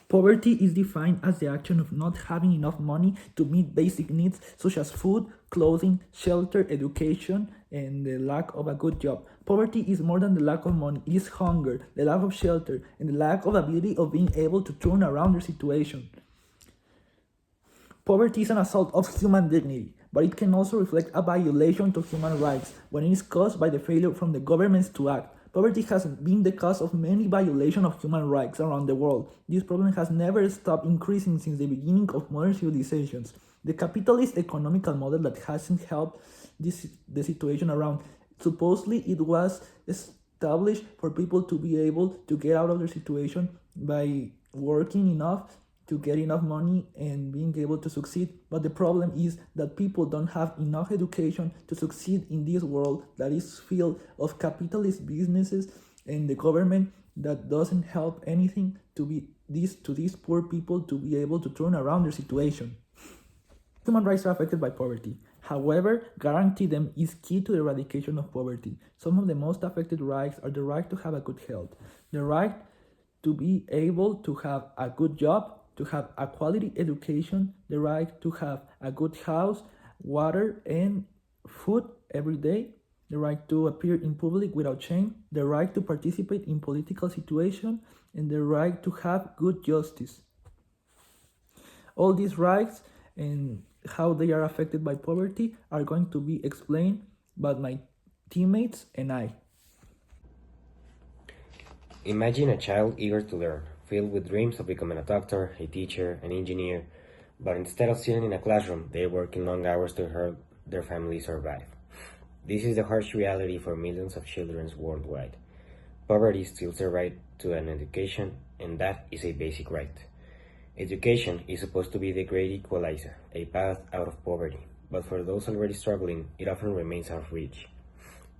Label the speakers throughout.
Speaker 1: Poverty is defined as the action of not having enough money to meet basic needs such as food, clothing, shelter, education, and the lack of a good job. Poverty is more than the lack of money, it is hunger, the lack of shelter, and the lack of ability of being able to turn around their situation. Poverty is an assault of human dignity, but it can also reflect a violation to human rights when it is caused by the failure from the governments to act. Poverty has been the cause of many violations of human rights around the world. This problem has never stopped increasing since the beginning of modern civilizations. The capitalist economical model that hasn't helped the situation around. Supposedly, it was established for people to be able to get out of their situation by working enough to get enough money and being able to succeed. But the problem is that people don't have enough education to succeed in this world that is filled of capitalist businesses and the government that doesn't help anything to these poor people to be able to turn around their situation. Human rights are affected by poverty. However, guarantee them is key to the eradication of poverty. Some of the most affected rights are the right to have a good health, the right to be able to have a good job, to have a quality education, the right to have a good house, water, and food every day, the right to appear in public without shame, the right to participate in political situations, and the right to have good justice. All these rights and how they are affected by poverty are going to be explained by my teammates and I.
Speaker 2: Imagine a child eager to learn, filled with dreams of becoming a doctor, a teacher, an engineer, but instead of sitting in a classroom, they work in long hours to help their family survive. This is the harsh reality for millions of children worldwide. Poverty steals their right to an education, and that is a basic right. Education is supposed to be the great equalizer, a path out of poverty, but for those already struggling, it often remains out of reach.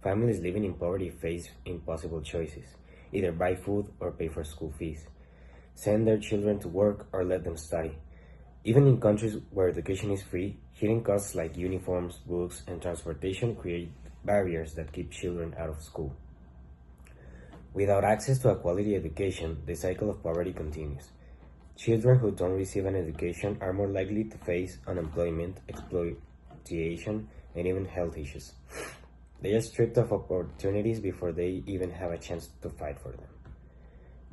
Speaker 2: Families living in poverty face impossible choices, either buy food or pay for school fees, send their children to work or let them study. Even in countries where education is free, hidden costs like uniforms, books, and transportation create barriers that keep children out of school. Without access to a quality education, the cycle of poverty continues. Children who don't receive an education are more likely to face unemployment, exploitation, and even health issues. They are stripped of opportunities before they even have a chance to fight for them.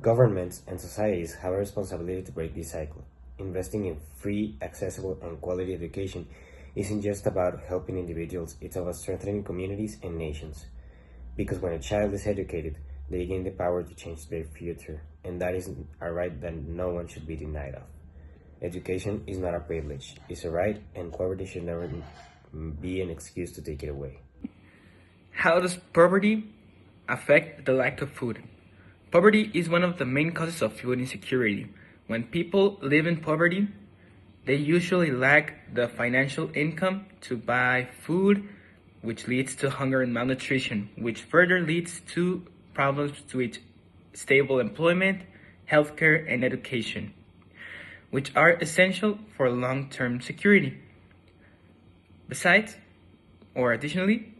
Speaker 2: Governments and societies have a responsibility to break this cycle. Investing in free, accessible, and quality education isn't just about helping individuals, it's about strengthening communities and nations. Because when a child is educated, they gain the power to change their future, and that is a right that no one should be denied of. Education is not a privilege, it's a right, and poverty should never be an excuse to take it away.
Speaker 3: How does poverty affect the lack of food? Poverty is one of the main causes of food insecurity. When people live in poverty, they usually lack the financial income to buy food, which leads to hunger and malnutrition, which further leads to problems with stable employment, healthcare, and education, which are essential for long-term security. Besides, or additionally,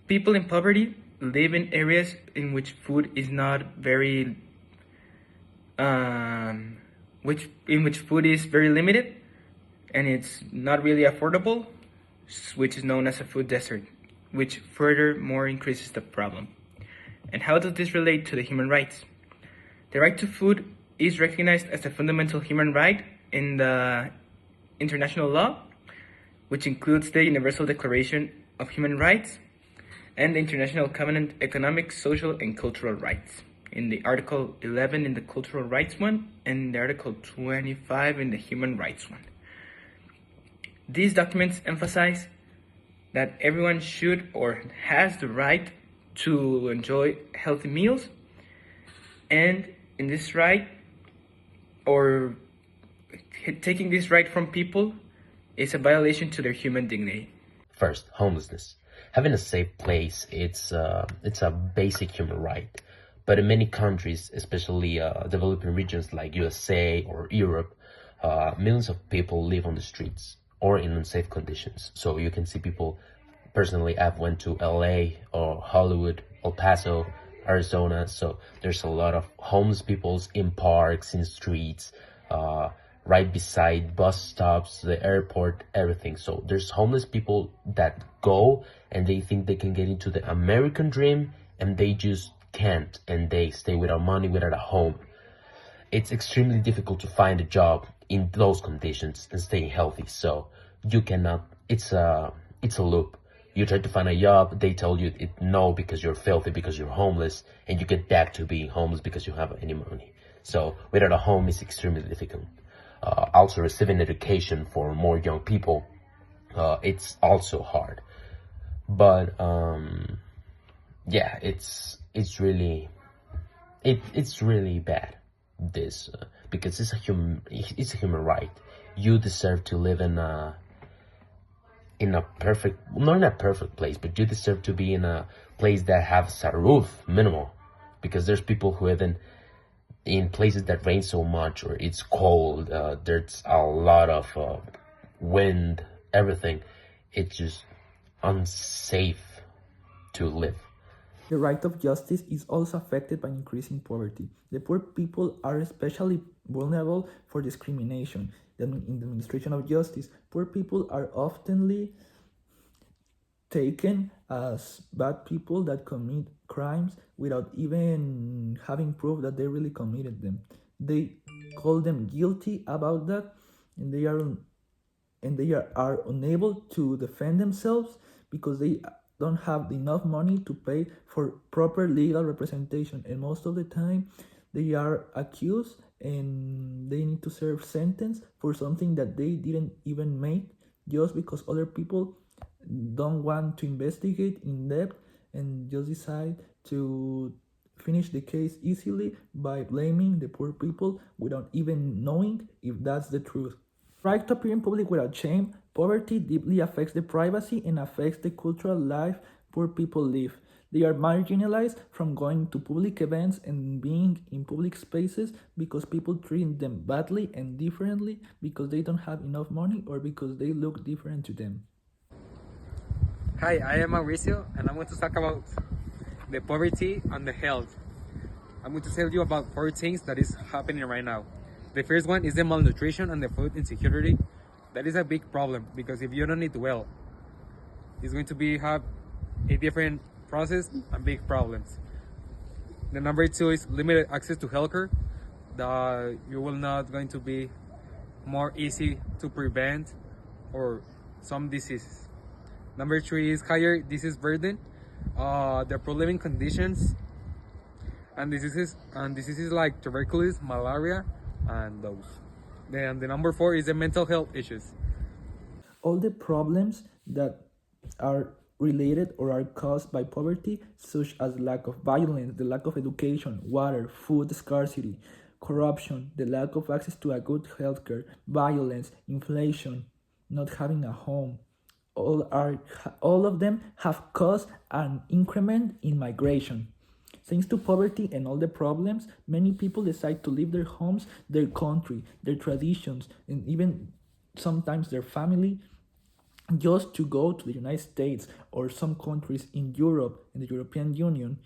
Speaker 3: people in poverty live in areas in which food is not very, which food is very limited, and it's not really affordable, which is known as a food desert, which furthermore increases the problem. And how does this relate to the human rights? The right to food is recognized as a fundamental human right in the international law, which includes the Universal Declaration of Human Rights and the International Covenant Economic, Social, and Cultural Rights in the Article 11 in the Cultural Rights one and the Article 25 in the Human Rights one. These documents emphasize that everyone should or has the right to enjoy healthy meals, and in this right, or taking this right from people, is a violation to their human dignity.
Speaker 4: First, homelessness. Having a safe place, it's a basic human right. But in many countries, especially developing regions like USA or Europe, millions of people live on the streets or in unsafe conditions. So you can see people. Personally, I've went to LA or Hollywood, El Paso, Arizona. So there's a lot of homeless people in parks, in streets, right beside bus stops, the airport, everything. So there's homeless people that go and they think they can get into the American dream, and they just can't, and they stay without money, without a home. It's extremely difficult to find a job in those conditions and stay healthy. So you cannot, it's a loop. You try to find a job, they tell you no because you're filthy, because you're homeless, and you get back to being homeless because you have any money. So without a home is extremely difficult. Also receiving education for more young people, it's also hard. But yeah, it's really bad, this, because it's a human right. You deserve to live in a perfect, not in a perfect place, but you deserve to be in a place that has a roof minimal, because there's people who live in places that rain so much or it's cold, there's a lot of wind, everything. It's just unsafe to live.
Speaker 1: The right of justice is also affected by increasing poverty. The poor people are especially vulnerable for discrimination. In the administration of justice, poor people are oftenly taken as bad people that commit crimes without even having proof that they really committed them. They call them guilty about that, and they are unable to defend themselves because they don't have enough money to pay for proper legal representation, and most of the time they are accused and they need to serve sentence for something that they didn't even make, just because other people don't want to investigate in depth and just decide to finish the case easily by blaming the poor people without even knowing if that's the truth. Right to appear in public without shame, poverty deeply affects the privacy and affects the cultural life poor people live. They are marginalized from going to public events and being in public spaces because people treat them badly and differently because they don't have enough money or because they look different to them.
Speaker 5: Hi, I am Mauricio, and I'm going to talk about the poverty and the health. I'm going to tell you about 4 things that is happening right now. The first one is the malnutrition and the food insecurity. That is a big problem because if you don't eat well, it's going to have a different process and big problems. The number 2 is limited access to healthcare. That you will not going to be more easy to prevent or some diseases. Number 3 is higher disease burden, the poor living conditions, and diseases like tuberculosis, malaria, and those. Then the number 4 is the mental health issues.
Speaker 1: All the problems that are related or are caused by poverty, such as lack of violence, the lack of education, water, food scarcity, corruption, the lack of access to a good healthcare, violence, inflation, not having a home, all of them have caused an increment in migration. Thanks to poverty and all the problems, many people decide to leave their homes, their country, their traditions, and even sometimes their family, just to go to the United States or some countries in Europe, in the European Union,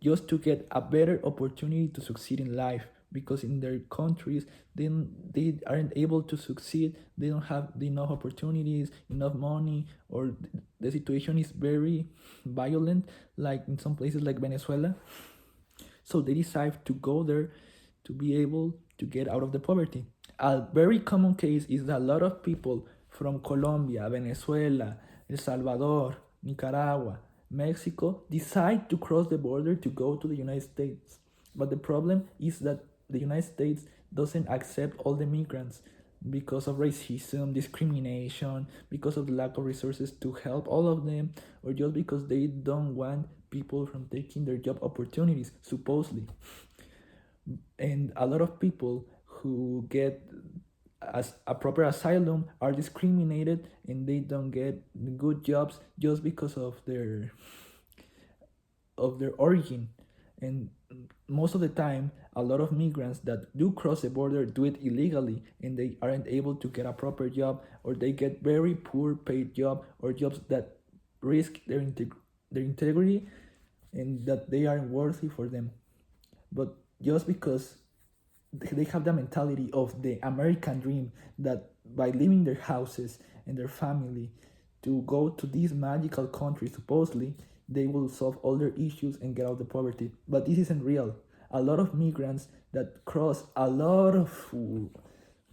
Speaker 1: just to get a better opportunity to succeed in life, because in their countries they aren't able to succeed. They don't have enough opportunities, enough money, or the situation is very violent, like in some places like Venezuela. So they decide to go there to be able to get out of the poverty. A very common case is that a lot of people from Colombia, Venezuela, El Salvador, Nicaragua, Mexico decide to cross the border to go to the United States. But the problem is that the United States doesn't accept all the migrants because of racism, discrimination, because of the lack of resources to help all of them, or just because they don't want people from taking their job opportunities, supposedly. And a lot of people who get as a proper asylum are discriminated and they don't get good jobs just because of their origin. And most of the time, a lot of migrants that do cross the border do it illegally, and they aren't able to get a proper job, or they get very poor paid job, or jobs that risk their integrity and that they aren't worthy for them. But just because they have the mentality of the American dream, that by leaving their houses and their family to go to this magical country, supposedly they will solve all their issues and get out of the poverty. But this isn't real. A lot of migrants that cross a lot of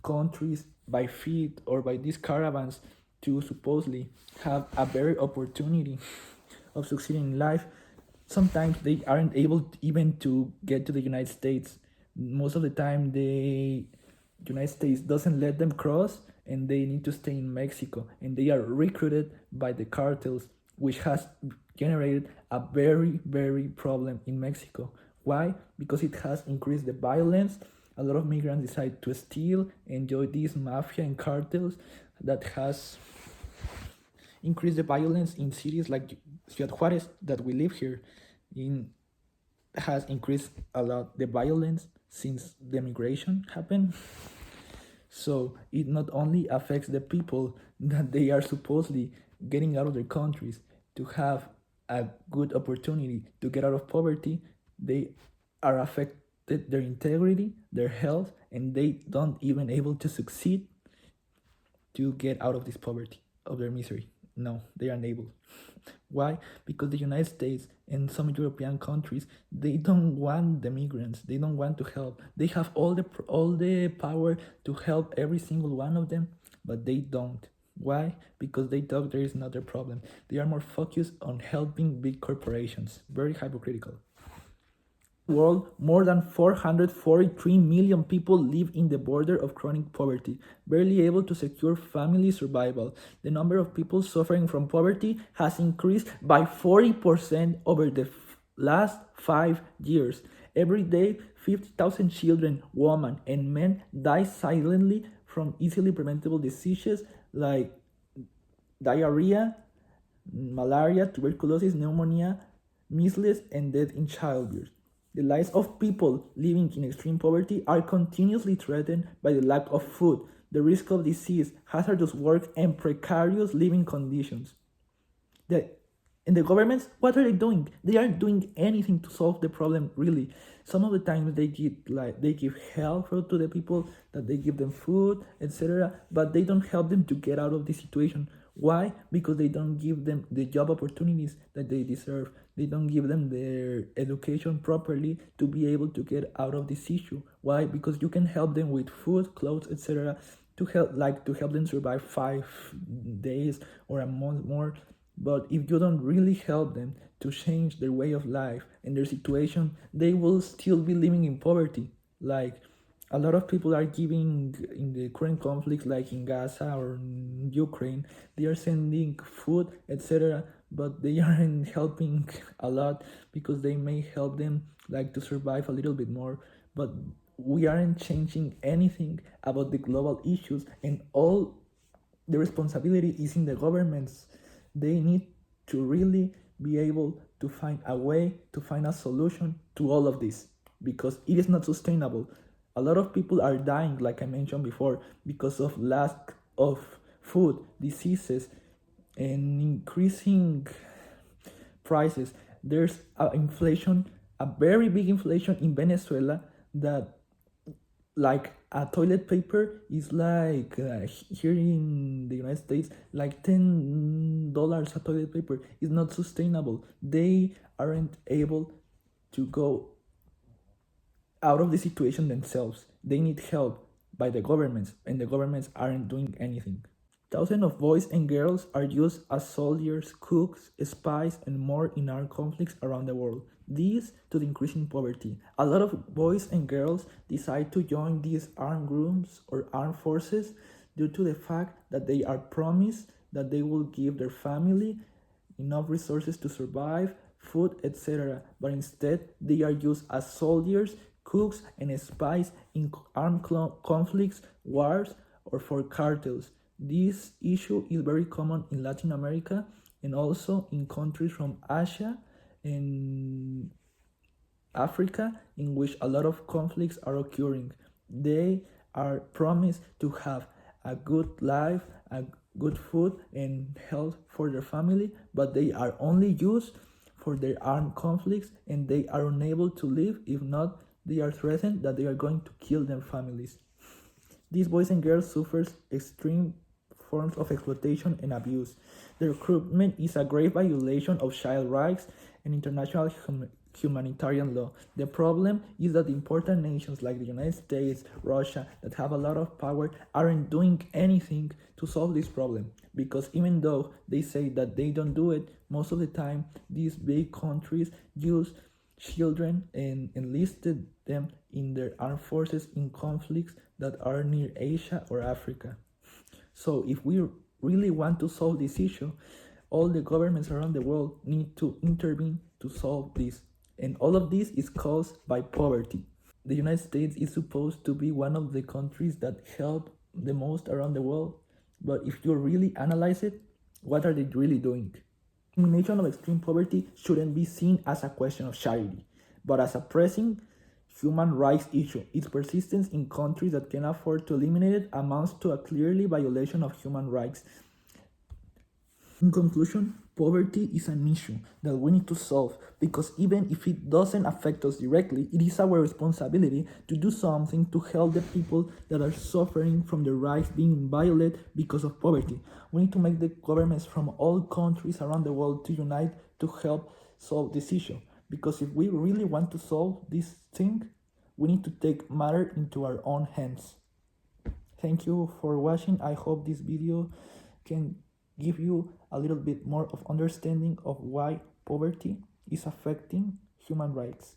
Speaker 1: countries by feet or by these caravans to supposedly have a better opportunity of succeeding in life, sometimes they aren't able even to get to the United States. Most of the time, the United States doesn't let them cross, and they need to stay in Mexico, and they are recruited by the cartels, which has generated a very problem in Mexico. Why? Because it has increased the violence. A lot of migrants decide to steal, enjoy these mafia and cartels that has increased the violence in cities like Ciudad Juarez that we live here in, has increased a lot the violence since the migration happened. So it not only affects the people that they are supposedly getting out of their countries to have a good opportunity to get out of poverty, they are affected their integrity, their health, and they don't even able to succeed to get out of this poverty, of their misery. No, they are unable. Why? Because the United States and some European countries, they don't want the migrants. They don't want to help. They have all the power to help every single one of them, but they don't. Why? Because they thought there is another problem. They are more focused on helping big corporations. Very hypocritical. World, more than 443 million people live in the border of chronic poverty, barely able to secure family survival. The number of people suffering from poverty has increased by 40% over the last 5 years. Every day, 50,000 children, women, and men die silently from easily preventable diseases like diarrhea, malaria, tuberculosis, pneumonia, measles, and death in childbirth. The lives of people living in extreme poverty are continuously threatened by the lack of food, the risk of disease, hazardous work, and precarious living conditions. And the governments, what are they doing? They aren't doing anything to solve the problem, really. Some of the times they give help to the people, that they give them food, etc., but they don't help them to get out of this situation. Why? Because they don't give them the job opportunities that they deserve. They don't give them their education properly to be able to get out of this issue. Why? Because you can help them with food, clothes, etc., to help them survive 5 days or a month more. But if you don't really help them to change their way of life and their situation, they will still be living in poverty. Like, a lot of people are giving in the current conflicts, like in Gaza or in Ukraine, they are sending food, etc., but they aren't helping a lot, because they may help them like to survive a little bit more. But we aren't changing anything about the global issues, and all the responsibility is in the governments. They need to really be able to find a way, to find a solution to all of this, because it is not sustainable. A lot of people are dying, like I mentioned before, because of lack of food, diseases, and increasing prices. There's a very big inflation in Venezuela, that like a toilet paper is like here in the United States, like $10 a toilet paper is not sustainable. They aren't able to go out of the situation themselves. They need help by the governments, and the governments aren't doing anything. Thousands of boys and girls are used as soldiers, cooks, spies, and more in armed conflicts around the world. This to the increasing poverty. A lot of boys and girls decide to join these armed groups or armed forces due to the fact that they are promised that they will give their family enough resources to survive, food, etc. But instead, they are used as soldiers, cooks, and spies in armed conflicts, wars, or for cartels. This issue is very common in Latin America and also in countries from Asia and Africa, in which a lot of conflicts are occurring. They are promised to have a good life, a good food, and health for their family, but they are only used for their armed conflicts, and they are unable to live if not they are threatened that they are going to kill their families. These boys and girls suffer extreme forms of exploitation and abuse. The recruitment is a grave violation of child rights and international humanitarian law. The problem is that important nations like the United States, Russia, that have a lot of power, aren't doing anything to solve this problem. Because even though they say that they don't do it, most of the time these big countries use children and enlisted them in their armed forces in conflicts that are near Asia or Africa. So if we really want to solve this issue, all the governments around the world need to intervene to solve this. And all of this is caused by poverty. The United States is supposed to be one of the countries that help the most around the world. But if you really analyze it, what are they really doing? Elimination of extreme poverty shouldn't be seen as a question of charity, but as a pressing human rights issue. Its persistence in countries that can afford to eliminate it amounts to a clearly violation of human rights. In conclusion, poverty is an issue that we need to solve because even if it doesn't affect us directly, it is our responsibility to do something to help the people that are suffering from their rights being violated because of poverty. We need to make the governments from all countries around the world to unite to help solve this issue. Because if we really want to solve this thing, we need to take matter into our own hands. Thank you for watching. I hope this video can give you a little bit more of understanding of why poverty is affecting human rights.